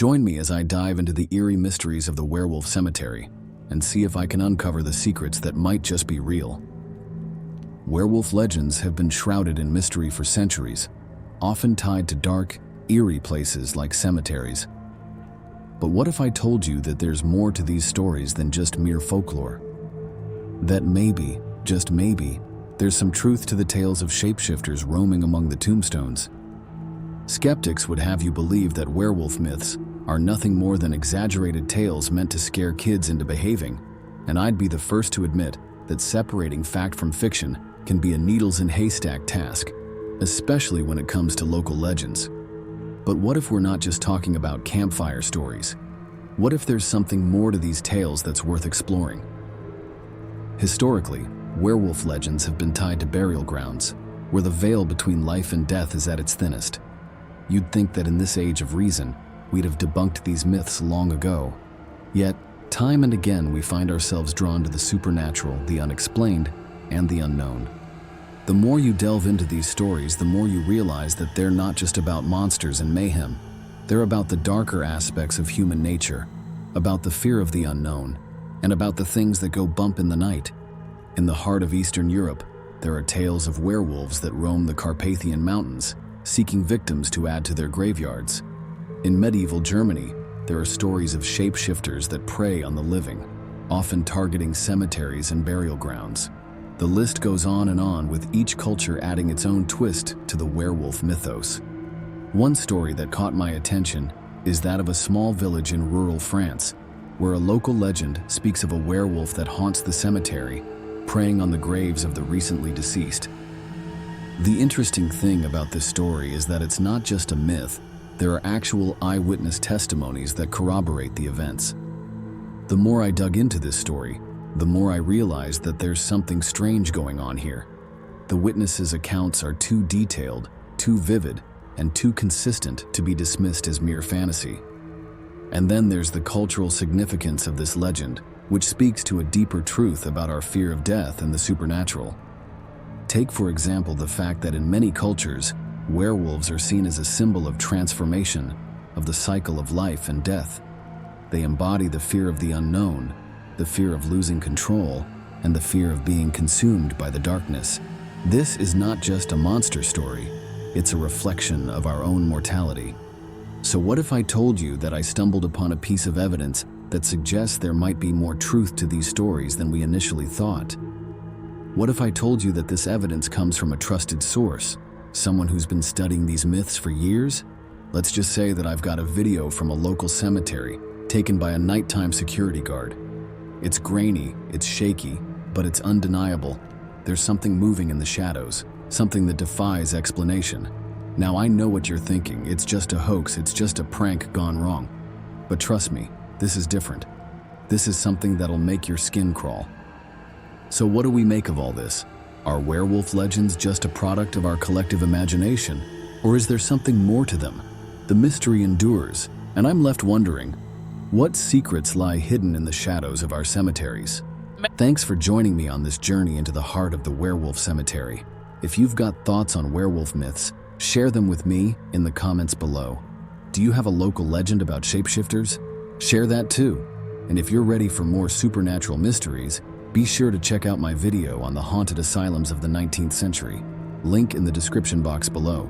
Join me as I dive into the eerie mysteries of the Werewolf Cemetery and see if I can uncover the secrets that might just be real. Werewolf legends have been shrouded in mystery for centuries, often tied to dark, eerie places like cemeteries. But what if I told you that there's more to these stories than just mere folklore? That maybe, just maybe, there's some truth to the tales of shapeshifters roaming among the tombstones. Skeptics would have you believe that werewolf myths are nothing more than exaggerated tales meant to scare kids into behaving, and I'd be the first to admit that separating fact from fiction can be a needles-in-haystack task, especially when it comes to local legends. But what if we're not just talking about campfire stories? What if there's something more to these tales that's worth exploring? Historically, werewolf legends have been tied to burial grounds, where the veil between life and death is at its thinnest. You'd think that in this age of reason, we'd have debunked these myths long ago. Yet, time and again we find ourselves drawn to the supernatural, the unexplained, and the unknown. The more you delve into these stories, the more you realize that they're not just about monsters and mayhem. They're about the darker aspects of human nature, about the fear of the unknown, and about the things that go bump in the night. In the heart of Eastern Europe, there are tales of werewolves that roam the Carpathian Mountains, seeking victims to add to their graveyards. In medieval Germany, there are stories of shapeshifters that prey on the living, often targeting cemeteries and burial grounds. The list goes on, with each culture adding its own twist to the werewolf mythos. One story that caught my attention is that of a small village in rural France, where a local legend speaks of a werewolf that haunts the cemetery, preying on the graves of the recently deceased. The interesting thing about this story is that it's not just a myth. There are actual eyewitness testimonies that corroborate the events. The more I dug into this story, the more I realized that there's something strange going on here. The witnesses' accounts are too detailed, too vivid, and too consistent to be dismissed as mere fantasy. And then there's the cultural significance of this legend, which speaks to a deeper truth about our fear of death and the supernatural. Take, for example, the fact that in many cultures, werewolves are seen as a symbol of transformation, of the cycle of life and death. They embody the fear of the unknown, the fear of losing control, and the fear of being consumed by the darkness. This is not just a monster story, it's a reflection of our own mortality. So what if I told you that I stumbled upon a piece of evidence that suggests there might be more truth to these stories than we initially thought? What if I told you that this evidence comes from a trusted source, someone who's been studying these myths for years? Let's just say that I've got a video from a local cemetery taken by a nighttime security guard. It's grainy, it's shaky, but it's undeniable. There's something moving in the shadows, something that defies explanation. Now I know what you're thinking, it's just a hoax, it's just a prank gone wrong. But trust me, this is different. This is something that'll make your skin crawl. So what do we make of all this? Are werewolf legends just a product of our collective imagination? Or is there something more to them? The mystery endures, and I'm left wondering, what secrets lie hidden in the shadows of our cemeteries? Thanks for joining me on this journey into the heart of the werewolf cemetery. If you've got thoughts on werewolf myths, share them with me in the comments below. Do you have a local legend about shapeshifters? Share that too. And if you're ready for more supernatural mysteries, be sure to check out my video on the haunted asylums of the 19th century. Link in the description box below.